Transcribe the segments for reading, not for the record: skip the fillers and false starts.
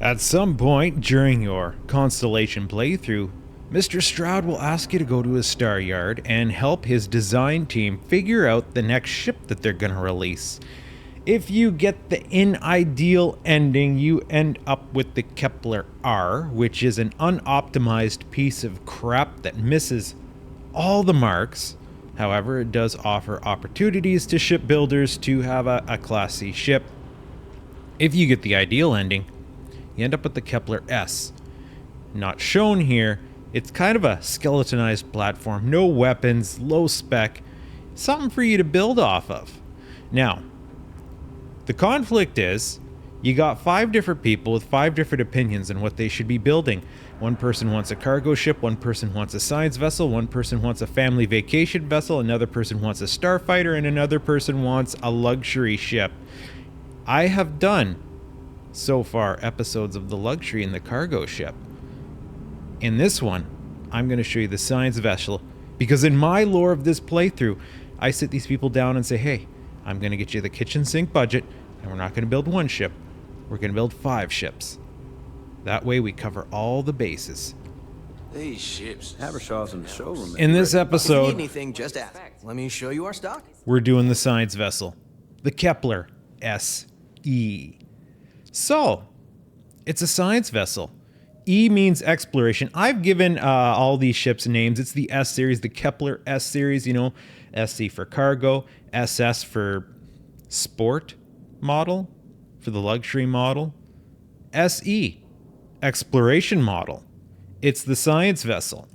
At some point during your Constellation playthrough, Mr. Stroud will ask you to go to his star yard and help his design team figure out the next ship that they're going to release. If you get the in-ideal ending, you end up with the Kepler R, which is an unoptimized piece of crap that misses all the marks. However, it does offer opportunities to shipbuilders to have a Class C ship. If you get the ideal ending, you end up with the Kepler S. Not shown here, it's kind of a skeletonized platform, no weapons, low spec, something for you to build off of. Now, the conflict is, you got 5 different people with 5 different opinions on what they should be building. One person wants a cargo ship, one person wants a science vessel, one person wants a family vacation vessel, another person wants a starfighter, and another person wants a luxury ship. I have done, so far, episodes of the luxury and the cargo ship. In this one, I'm going to show you the science vessel, because in my lore of this playthrough, I sit these people down and say, hey, I'm going to get you the kitchen sink budget, and we're not going to build 1 ship, we're going to build 5 ships. That way we cover all the bases. These ships. Habershaw's in the showroom. In this If you need episode, anything, just ask. Let me show you our stock. we're doing the science vessel, the Kepler SE. So, it's a science vessel. E means exploration. I've given all these ships names. It's the S series, the Kepler S series, you know, SC for cargo, SS for sport model, for the luxury model, SE, exploration model. It's the science vessel.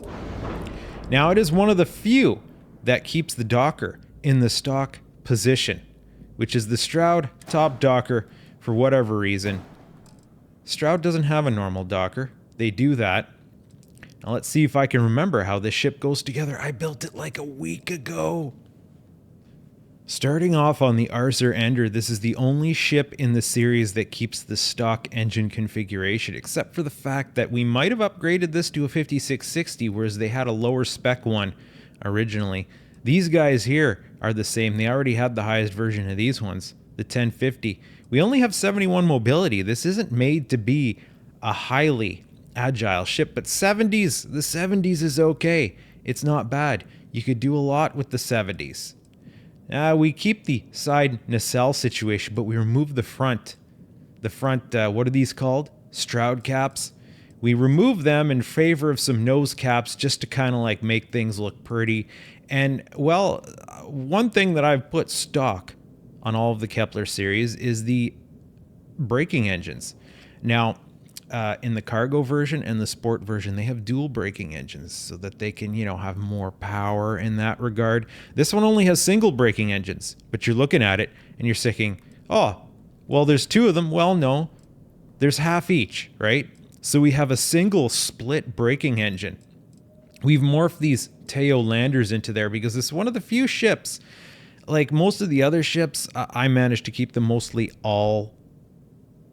Now, it is one of the few that keeps the docker in the stock position, which is the Stroud top docker. For whatever reason, Stroud doesn't have a normal docker. They do that. Now let's see if I can remember how this ship goes together. I built it like a week ago. Starting off on the Arthur Ender, this is the only ship in the series that keeps the stock engine configuration, except for the fact that we might have upgraded this to a 5660, whereas they had a lower spec one originally. These guys here are the same. They already had the highest version of these ones, the 1050. We only have 71 mobility. This isn't made to be a highly agile ship, but 70s, the 70s is okay. It's not bad. You could do a lot with the 70s. We keep the side nacelle situation, but we remove the front. The front, what are these called? Stroud caps. We remove them in favor of some nose caps just to kind of like make things look pretty. And, well, one thing that I've put stock on all of the Kepler series is the braking engines. Now, in the cargo version and the sport version, they have dual braking engines so that they can, have more power in that regard. This one only has single braking engines, but you're looking at it and you're thinking, oh, well, there's 2 of them. Well, no, there's half each, right? So we have a single split braking engine. We've morphed these Teo landers into there because it's one of the few ships. Like most of the other ships, I managed to keep them mostly all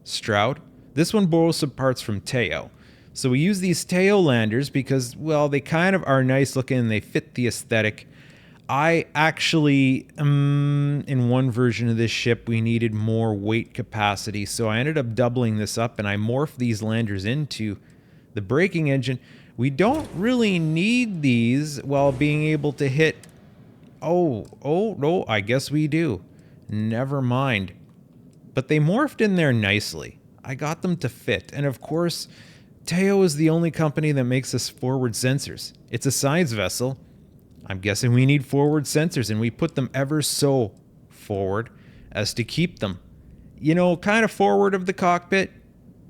Stroud. This one borrows some parts from Teo. So we use these Teo landers because, well, they kind of are nice looking and they fit the aesthetic. I actually, in one version of this ship, we needed more weight capacity. So I ended up doubling this up and I morphed these landers into the braking engine. We don't really need these while being able to hit. Oh, no, I guess we do. Never mind. But they morphed in there nicely. I got them to fit. And of course, Teo is the only company that makes us forward sensors. It's a science vessel. I'm guessing we need forward sensors, and we put them ever so forward as to keep them, kind of forward of the cockpit.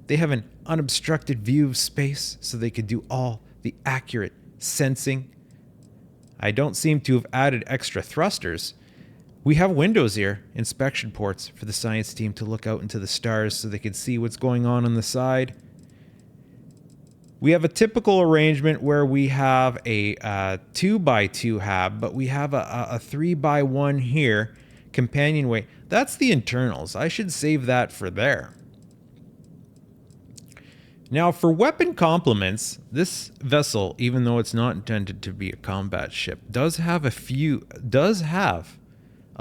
They have an unobstructed view of space, so they could do all the accurate sensing. I don't seem to have added extra thrusters. We have windows here, inspection ports for the science team to look out into the stars so they can see what's going on the side. We have a typical arrangement where we have a 2x2 hab, but we have a 3x1 here, companionway. That's the internals. I should save that for there. Now, for weapon complements, this vessel, even though it's not intended to be a combat ship, does have a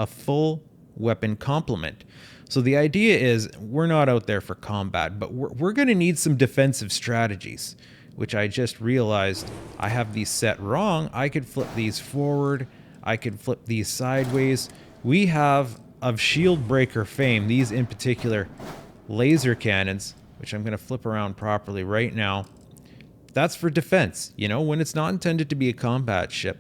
full weapon complement. So the idea is we're not out there for combat, but we're going to need some defensive strategies, which I just realized I have these set wrong. I could flip these forward. I could flip these sideways. We have, of shield breaker fame, these in particular laser cannons, which I'm going to flip around properly right now. That's for defense, you know, when it's not intended to be a combat ship.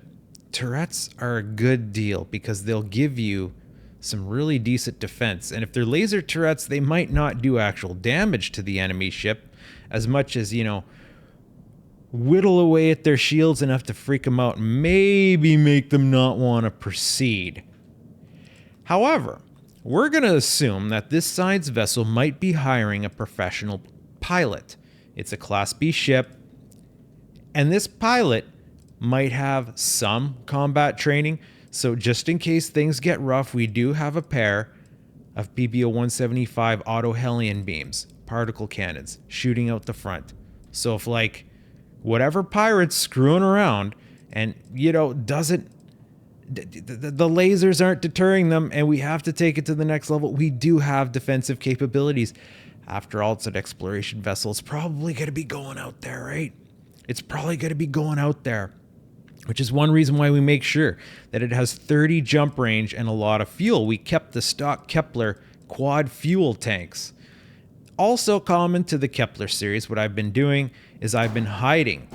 Turrets are a good deal because they'll give you some really decent defense. And if they're laser turrets, they might not do actual damage to the enemy ship as much as, you know, whittle away at their shields enough to freak them out and maybe make them not want to proceed. However, we're going to assume that this science vessel might be hiring a professional pilot. It's a Class B ship, and this pilot might have some combat training. So just in case things get rough, we do have a pair of PBO-175 auto Hellion beams, particle cannons, shooting out the front. So if, like, whatever pirate's screwing around and, you know, doesn't... The lasers aren't deterring them and we have to take it to the next level, we do have defensive capabilities. After all, it's an exploration vessel. It's probably going to be going out there, right? It's probably going to be going out there. Which is one reason why we make sure that it has 30 jump range and a lot of fuel. We kept the stock Kepler quad fuel tanks. Also common to the Kepler series, what I've been doing is I've been hiding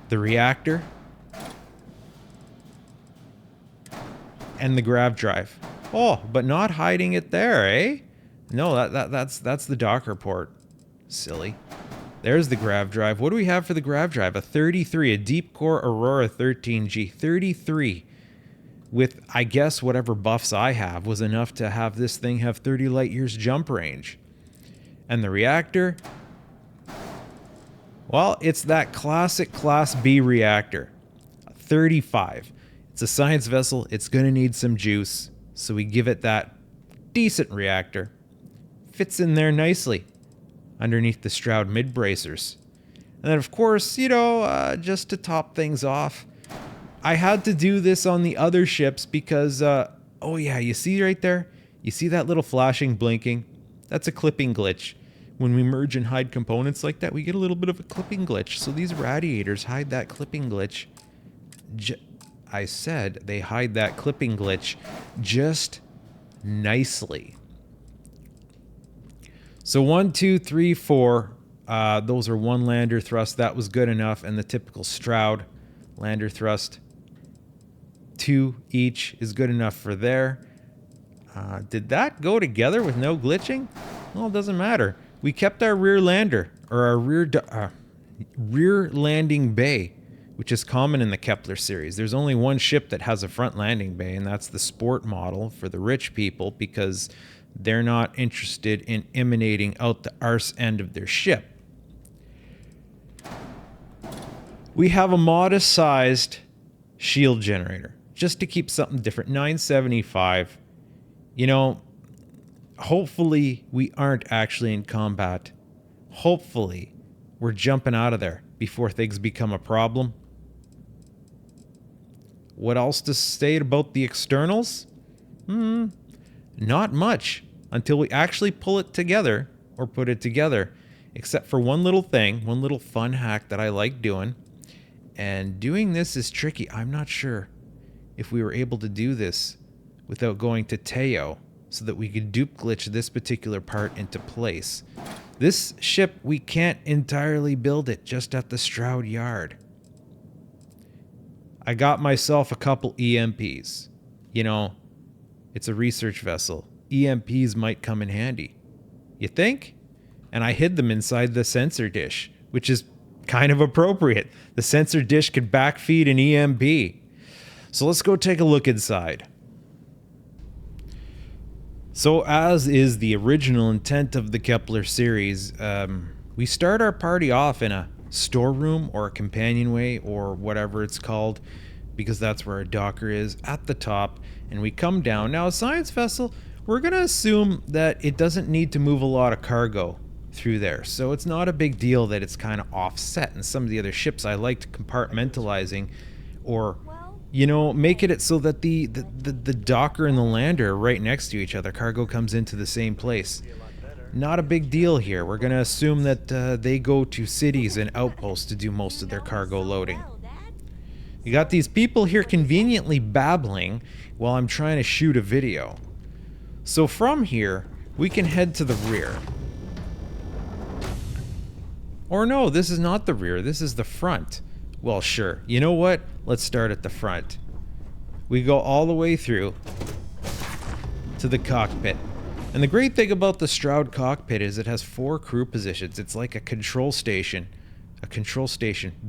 the reactor and the grav drive. Oh, but not hiding it there, eh? No, that's the Docker port. Silly. There's the grav drive. What do we have for the grav drive? A 33, a deep core Aurora 13G. 33 with, I guess, whatever buffs I have was enough to have this thing have 30 light years jump range. And the reactor, well, it's that classic Class B reactor. 35. It's a science vessel. It's going to need some juice. So we give it that decent reactor. Fits in there nicely underneath the Stroud mid-bracers. And then, of course, you know, just to top things off, I had to do this on the other ships because, oh yeah, you see right there? You see that little flashing blinking? That's a clipping glitch. When we merge and hide components like that, we get a little bit of a clipping glitch. So these radiators hide that clipping glitch. I said they hide that clipping glitch just nicely. So 1, 2, 3, 4, those are one lander thrust. That was good enough. And the typical Stroud lander thrust, 2 each is good enough for there. Did that go together with no glitching? Well, it doesn't matter. We kept our rear lander, or our rear landing bay, which is common in the Kepler series. There's only one ship that has a front landing bay, and that's the sport model for the rich people because they're not interested in emanating out the arse end of their ship. We have a modest-sized shield generator, just to keep something different. 975. You know, hopefully we aren't actually in combat. Hopefully we're jumping out of there before things become a problem. What else to state about the externals? Not much until we actually pull it together or put it together, except for one little thing, one little fun hack that I like doing. And doing this is tricky. I'm not sure if we were able to do this without going to Teo so that we could dupe glitch this particular part into place. This ship, we can't entirely build it just at the Stroud yard. I got myself a couple EMPs. You know, it's a research vessel. EMPs might come in handy. You think? And I hid them inside the sensor dish, which is kind of appropriate. The sensor dish could backfeed an EMP. So let's go take a look inside. So as is the original intent of the Kepler series, we start our party off in a storeroom or a companionway or whatever it's called, because that's where our docker is at the top, and we come down. Now, a science vessel, we're going to assume that it doesn't need to move a lot of cargo through there, so it's not a big deal that it's kind of offset. And some of the other ships I liked compartmentalizing or You know, make it so that the docker and the lander are right next to each other. Cargo comes into the same place. Not a big deal here. We're going to assume that they go to cities and outposts to do most of their cargo loading. You got these people here conveniently babbling while I'm trying to shoot a video. So from here, we can head to the rear. Or no, this is not the rear. This is the front. Well, sure. You know what? Let's start at the front. We go all the way through to the cockpit. And the great thing about the Stroud cockpit is it has 4 crew positions. It's like a control station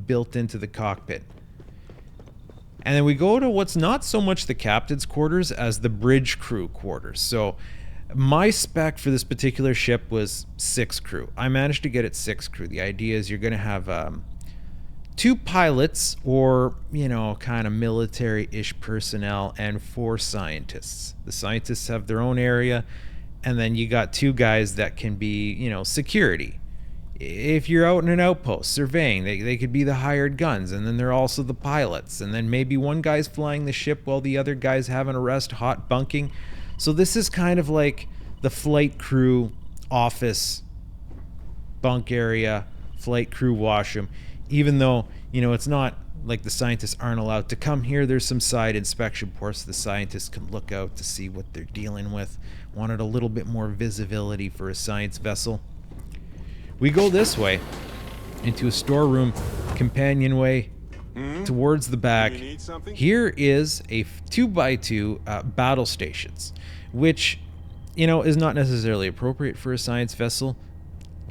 built into the cockpit. And then we go to what's not so much the captain's quarters as the bridge crew quarters. So my spec for this particular ship was 6 crew. I managed to get it 6 crew. The idea is you're going to have 2 pilots or, you know, kind of military-ish personnel and 4 scientists. The scientists have their own area, and then you got 2 guys that can be, you know, security. If you're out in an outpost surveying, they could be the hired guns, and then they're also the pilots, and then maybe one guy's flying the ship while the other guy's having a rest, hot bunking. So this is kind of like the flight crew office bunk area, flight crew washroom. Even though, you know, it's not like the scientists aren't allowed to come here. There's some side inspection ports the scientists can look out to see what they're dealing with. Wanted a little bit more visibility for a science vessel. We go this way into a storeroom companionway towards the back. Here is a 2x2 battle stations, which, you know, is not necessarily appropriate for a science vessel,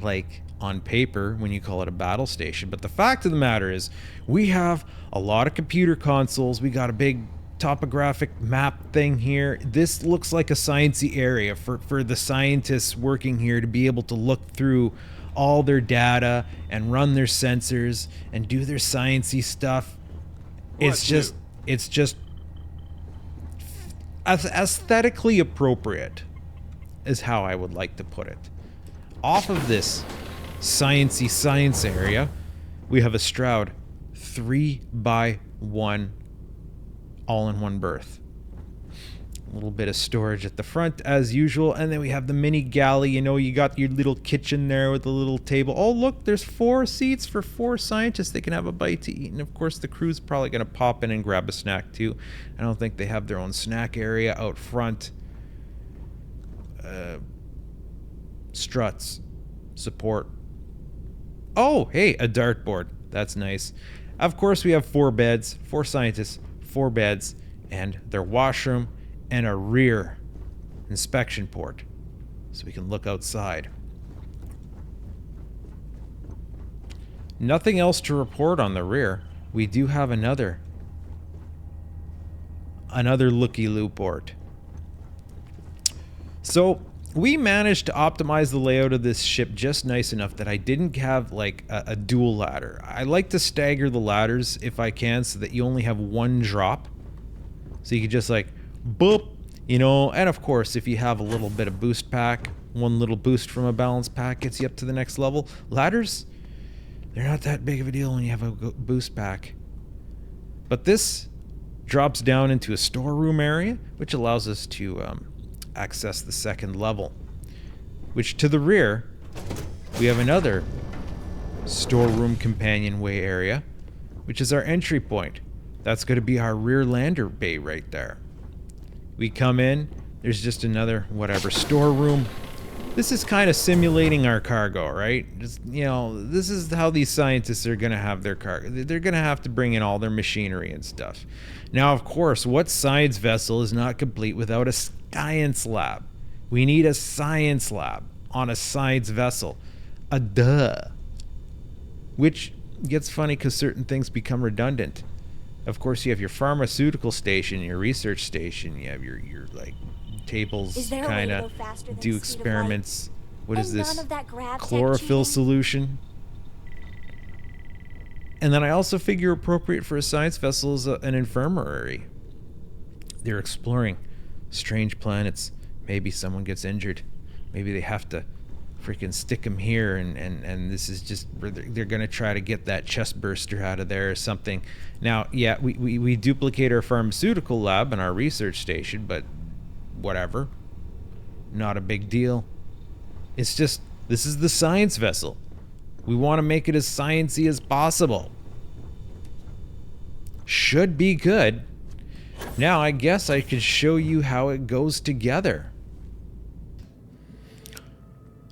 like on paper when you call it a battle station. But the fact of the matter is we have a lot of computer consoles. We got a big topographic map thing here. This looks like a sciencey area for the scientists working here to be able to look through all their data and run their sensors and do their sciencey stuff. It's just aesthetically appropriate is how I would like to put it. Off of this sciencey science area, we have a Stroud 3x1 all-in-one berth. A little bit of storage at the front as usual, and then we have the mini galley. You know, you got your little kitchen there with a little table. Oh look, there's 4 seats for 4 scientists. They can have a bite to eat, and of course the crew's probably going to pop in and grab a snack too. I don't think they have their own snack area out front. Struts, support. Oh, hey, a dartboard. That's nice. Of course we have 4 beds, 4 scientists, 4 beds, and their washroom, and a rear inspection port so we can look outside. Nothing else to report on the rear. We do have another looky-loo port. So we managed to optimize the layout of this ship just nice enough that I didn't have like a dual ladder. I like to stagger the ladders if I can so that you only have one drop. So you can just like boop, you know, and of course if you have a little bit of boost pack, one little boost from a balance pack gets you up to the next level. Ladders, they're not that big of a deal when you have a boost pack. But this drops down into a storeroom area, which allows us to access the 2nd level. Which to the rear, we have another storeroom companionway area, which is our entry point. That's going to be our rear lander bay right there. We come in, there's just another, whatever, storeroom. This is kind of simulating our cargo, right? Just, you know, this is how these scientists are going to have their cargo. They're going to have to bring in all their machinery and stuff. Now, of course, what science vessel is not complete without a science lab? We need a science lab on a science vessel. A duh. Which gets funny because certain things become redundant. Of course, you have your pharmaceutical station, your research station, you have your like tables kind of do experiments. What is this? Chlorophyll solution. And then I also figure appropriate for a science vessel is an infirmary. They're exploring strange planets. Maybe someone gets injured. Maybe they have to freaking stick them here, and this is just where they're going to try to get that chest burster out of there or something. Now, yeah, we duplicate our pharmaceutical lab and our research station, but whatever. Not a big deal. It's just, this is the science vessel. We want to make it as sciencey as possible. Should be good. Now, I guess I could show you how it goes together.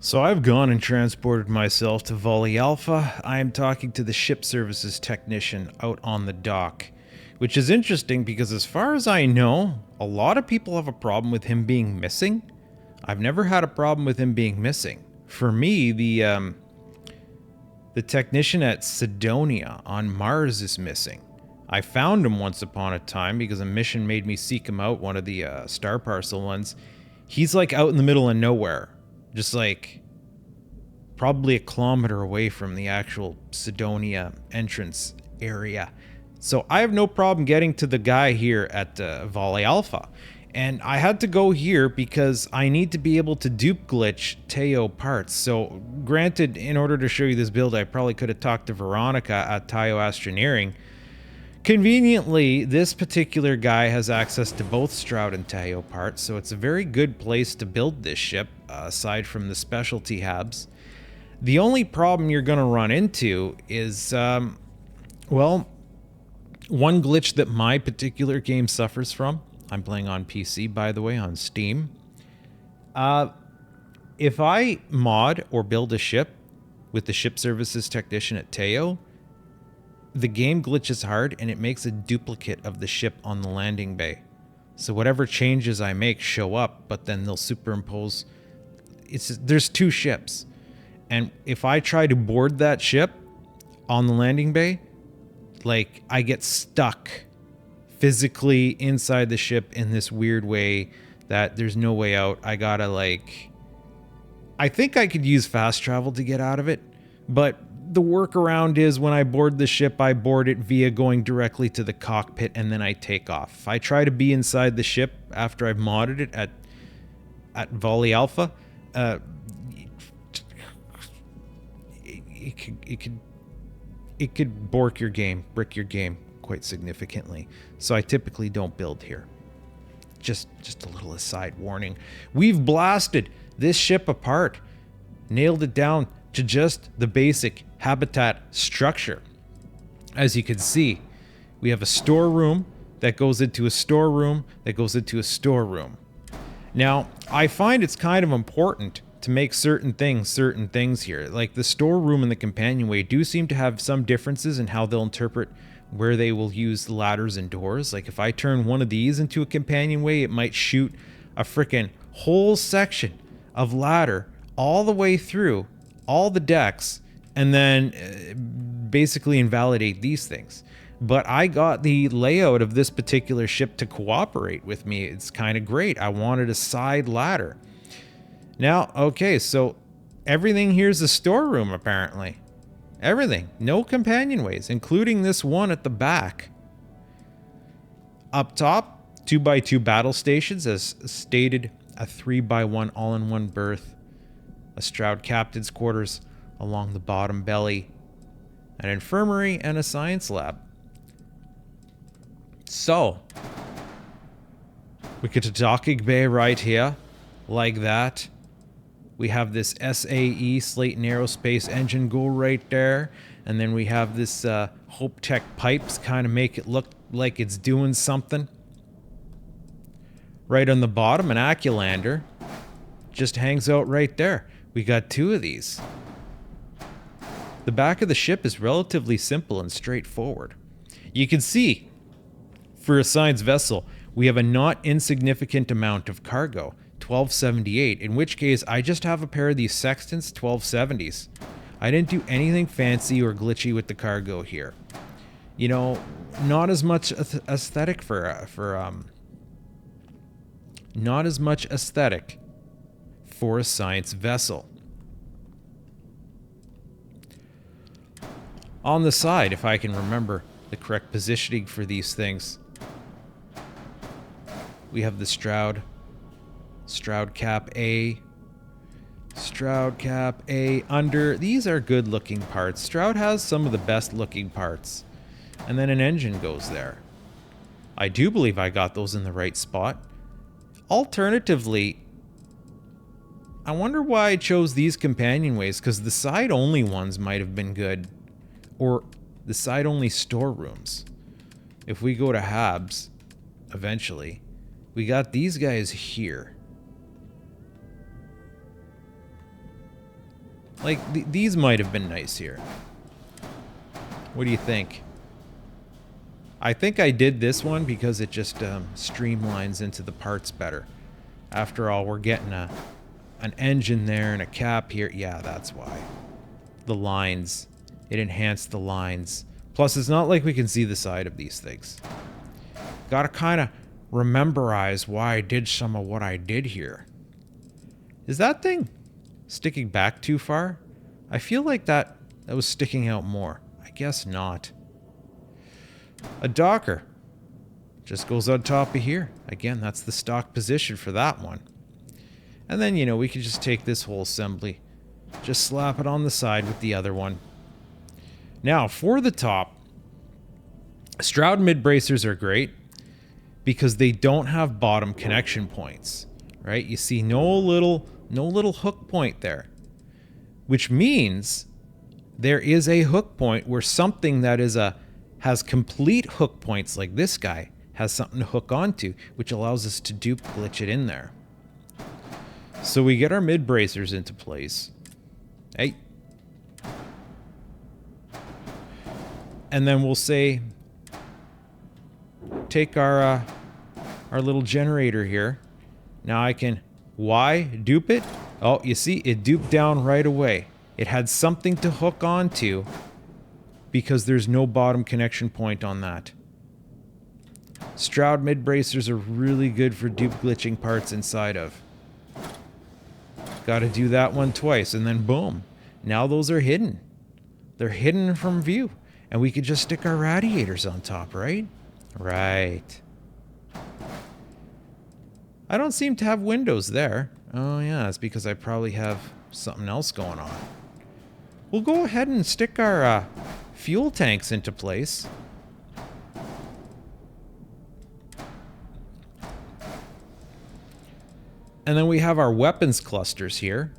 So I've gone and transported myself to Volley Alpha. I am talking to the ship services technician out on the dock, which is interesting because as far as I know, a lot of people have a problem with him being missing. I've never had a problem with him being missing. For me, the technician at Sidonia on Mars is missing. I found him once upon a time because a mission made me seek him out, one of the star parcel ones. He's like out in the middle of nowhere. Just like probably a kilometer away from the actual Sidonia entrance area. So I have no problem getting to the guy here at Volley Alpha. And I had to go here because I need to be able to dupe glitch Teo parts. So granted, in order to show you this build, I probably could have talked to Veronica at Teo Astroneering. Conveniently, this particular guy has access to both Stroud and Teo parts, so it's a very good place to build this ship, aside from the specialty habs. The only problem you're going to run into is, well, one glitch that my particular game suffers from. I'm playing on PC, by the way, on Steam. If I mod or build a ship with the ship services technician at Teo, the game glitches hard and it makes a duplicate of the ship on the landing bay. So whatever changes I make show up, but then they'll superimpose. There's two ships. And if I try to board that ship on the landing bay, like I get stuck physically inside the ship in this weird way that there's no way out. I gotta I think I could use fast travel to get out of it, but the workaround is when I board the ship, I board it via going directly to the cockpit and then I take off. If I try to be inside the ship after I've modded it at Volley Alpha, it could brick your game quite significantly. So I typically don't build here. Just a little aside warning. We've blasted this ship apart, nailed it down to just the basic habitat structure. As you can see, we have a storeroom that goes into a storeroom that goes into a storeroom. Now, I find it's kind of important to make certain things here. Like the storeroom and the companionway do seem to have some differences in how they'll interpret where they will use the ladders and doors. Like if I turn one of these into a companionway, it might shoot a freaking whole section of ladder all the way through all the decks and then basically invalidate these things. But I got the layout of this particular ship to cooperate with me. It's kind of great. I wanted a side ladder. Now, okay, so everything here's a storeroom apparently. Everything. No companionways, including this one at the back. Up top, 2x2 battle stations, as stated, a 3x1 all-in-one berth, a Stroud captain's quarters along the bottom belly, an infirmary, and a science lab. So, we get a docking bay right here, like that. We have this SAE, Slayton Aerospace engine go right there. And then we have this Hope Tech pipes, kind of make it look like it's doing something. Right on the bottom, an Aculander just hangs out right there. We got two of these. The back of the ship is relatively simple and straightforward. You can see, for a science vessel, we have a not insignificant amount of cargo, 1278, in which case I just have a pair of these Sextants 1270s. I didn't do anything fancy or glitchy with the cargo here. You know, not as much aesthetic not as much aesthetic for a science vessel. On the side, if I can remember the correct positioning for these things, we have the Stroud Cap A, Stroud cap, A, under. These are good looking parts. Stroud has some of the best looking parts. And then an engine goes there. I do believe I got those in the right spot. Alternatively, I wonder why I chose these companionways, because the side-only ones might have been good. Or the side-only storerooms. If we go to Habs, eventually, we got these guys here. Like, these might have been nice here. What do you think? I think I did this one because it just streamlines into the parts better. After all, we're getting an engine there and a cap here. Yeah, that's why. The lines. It enhanced the lines. Plus, it's not like we can see the side of these things. Gotta kind of rememberize why I did some of what I did here. Is that thing sticking back too far? I feel like that was sticking out more. I guess not. A Docker just goes on top of here. Again, that's the stock position for that one. And then, you know, we could just take this whole assembly, just slap it on the side with the other one. Now, for the top, Stroud mid-bracers are great because they don't have bottom connection points, right? You see no little hook point there, which means there is a hook point where something that has complete hook points like this guy has something to hook onto, which allows us to dupe glitch it in there. So we get our mid bracers into place. Hey. And then we'll say, take our little generator here. Now I can, why dupe it? Oh, you see, it duped down right away. It had something to hook onto because there's no bottom connection point on that. Stroud mid bracers are really good for dupe glitching parts inside of. Got to do that one twice, and then boom. Now those are hidden. They're hidden from view. And we could just stick our radiators on top, right? Right. I don't seem to have windows there. Oh yeah, it's because I probably have something else going on. We'll go ahead and stick our fuel tanks into place. And then we have our weapons clusters here.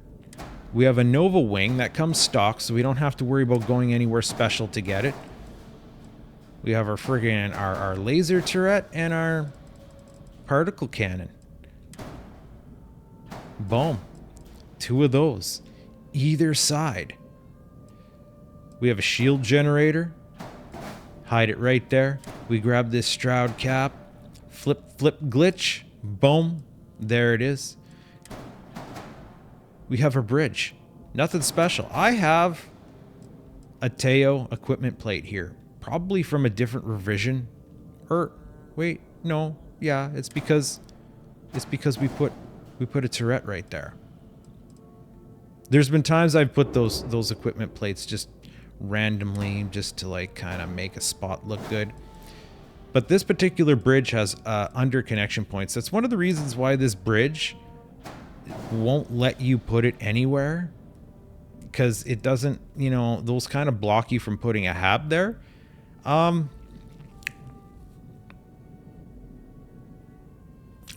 We have a Nova wing that comes stock, so we don't have to worry about going anywhere special to get it. We have our friggin' our laser turret and our particle cannon. Boom. 2 of those. Either side. We have a shield generator. Hide it right there. We grab this Stroud cap. Flip glitch. Boom. There it is. We have our bridge. Nothing special. I have a Teo equipment plate here. Probably from a different revision. Or, wait, no. Yeah, it's because we put a turret right there. There's been times I've put those equipment plates just randomly just to like kind of make a spot look good. But this particular bridge has under connection points. That's one of the reasons why this bridge won't let you put it anywhere. Because it doesn't, you know, those kind of block you from putting a hab there.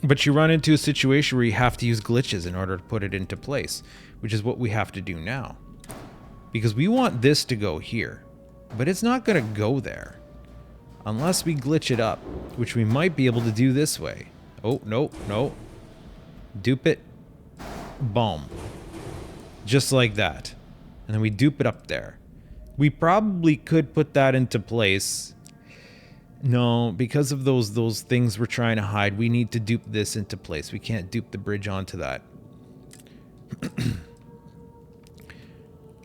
But you run into a situation where you have to use glitches in order to put it into place, which is what we have to do now. Because we want this to go here, but it's not going to go there unless we glitch it up, which we might be able to do this way. Oh, no. Dupe it. Boom. Just like that. And then we dupe it up there. We probably could put that into place. No, because of those things we're trying to hide, we need to dupe this into place. We can't dupe the bridge onto that.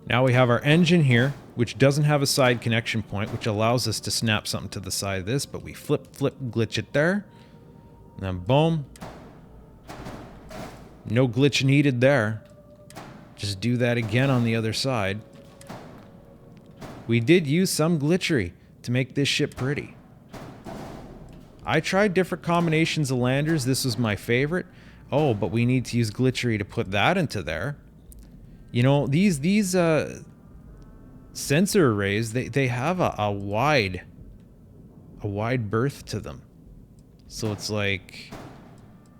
Now we have our engine here, which doesn't have a side connection point, which allows us to snap something to the side of this, but we flip, glitch it there. And then boom. No glitch needed there. Just do that again on the other side. We did use some glitchery to make this ship pretty. I tried different combinations of landers. This was my favorite. Oh, but we need to use glitchery to put that into there. You know, these sensor arrays, they have a wide berth to them. So it's like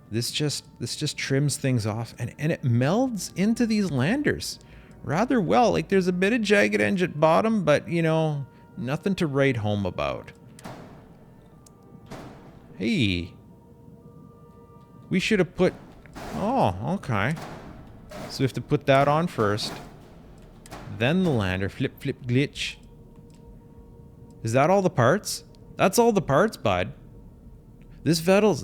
this just trims things off, and it melds into these landers rather well. Like, there's a bit of jagged edge at bottom, but you know, nothing to write home about. Hey, we should have put... Oh, okay. So we have to put that on first. Then the lander. Flip, flip, glitch. Is that all the parts? That's all the parts, bud. This Vettel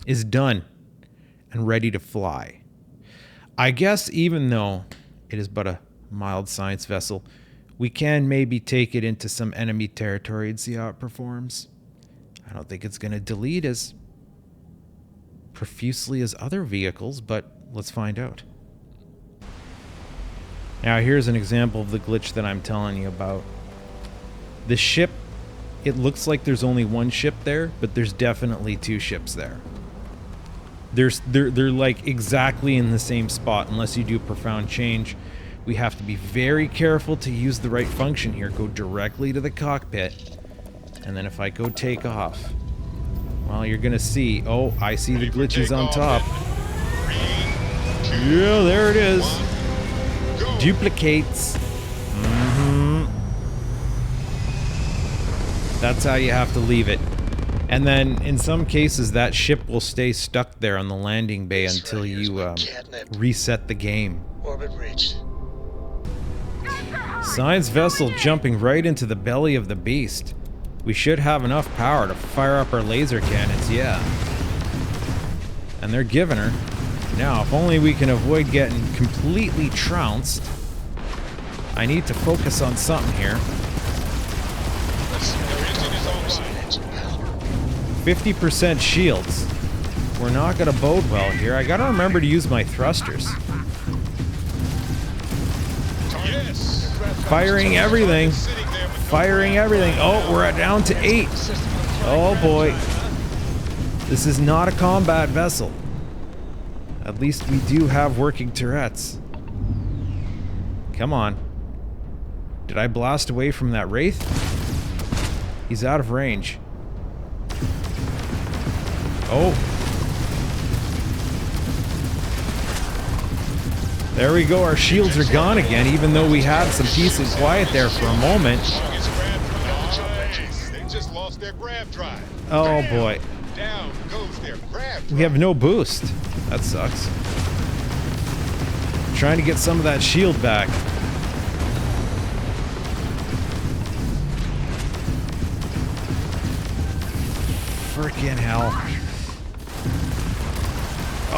is done and ready to fly. I guess even though it is but a mild science vessel, we can maybe take it into some enemy territory and see how it performs. I don't think it's going to delete as profusely as other vehicles, but let's find out. Now here's an example of the glitch that I'm telling you about. The ship, it looks like there's only one ship there, but there's definitely two ships there. They're like exactly in the same spot unless you do profound change. We have to be very careful to use the right function here. Go directly to the cockpit, and then if I go take off, well, you're gonna see. Oh, I see the glitches on top. Yeah, there it is. Duplicates. That's how you have to leave it. And then in some cases that ship will stay stuck there on the landing bay until you reset the game. Orbit reached. Science vessel jumping right into the belly of the beast. We should have enough power to fire up our laser cannons, yeah. And they're giving her. Now, if only we can avoid getting completely trounced. I need to focus on something here. 50% shields. We're not gonna bode well here. I gotta remember to use my thrusters. Firing everything. Firing everything. Oh, we're down to 8. Oh boy. This is not a combat vessel. At least we do have working turrets. Come on. Did I blast away from that Wraith? He's out of range. Oh. There we go. Our shields are gone again, even though we had some peace and quiet there for a moment. Oh boy. We have no boost. That sucks. Trying to get some of that shield back. Frickin' hell.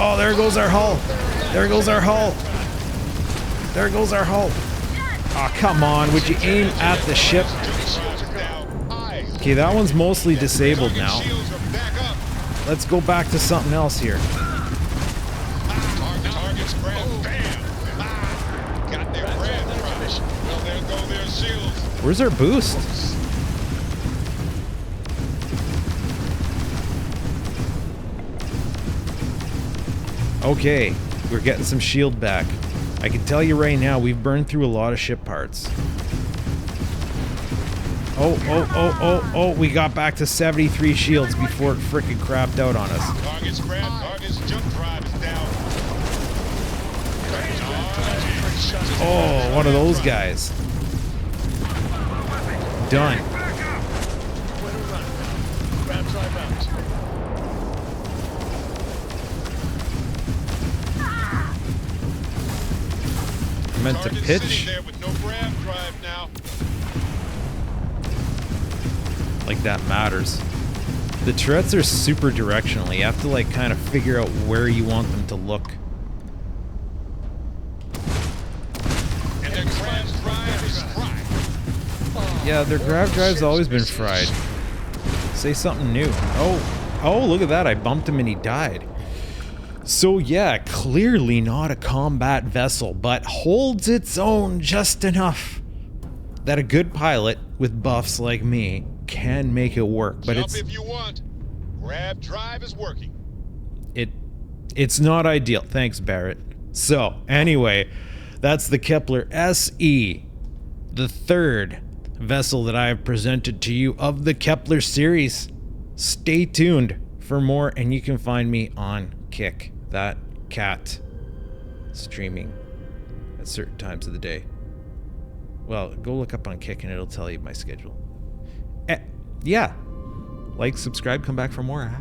Oh, there goes our hull. There goes our hull. There goes our hull. Oh, come on. Would you aim at the ship? Okay, that one's mostly disabled now. Let's go back to something else here. Where's our boost? Okay, we're getting some shield back. I can tell you right now, we've burned through a lot of ship parts. Oh, we got back to 73 shields before it frickin' crapped out on us. Target's grabbed, target's jump drive is down. Oh, one of those guys. Done. Meant to pitch. Like that matters. The turrets are super directional. You have to like kind of figure out where you want them to look. And their grav drive is fried. Yeah, their grav drive's always been fried. Say something new. Oh, look at that. I bumped him and he died. So yeah, clearly not a combat vessel, but holds its own just enough that a good pilot with buffs like me can make it work. But Jump if you want. Grav drive is working. It It's not ideal. Thanks, Barrett. So, anyway, that's the Kepler SE, the third vessel that I have presented to you of the Kepler series. Stay tuned for more, and you can find me on Kick, that cat, streaming at certain times of the day. Well, go look up on Kick and it'll tell you my schedule. Yeah. Like, subscribe, come back for more.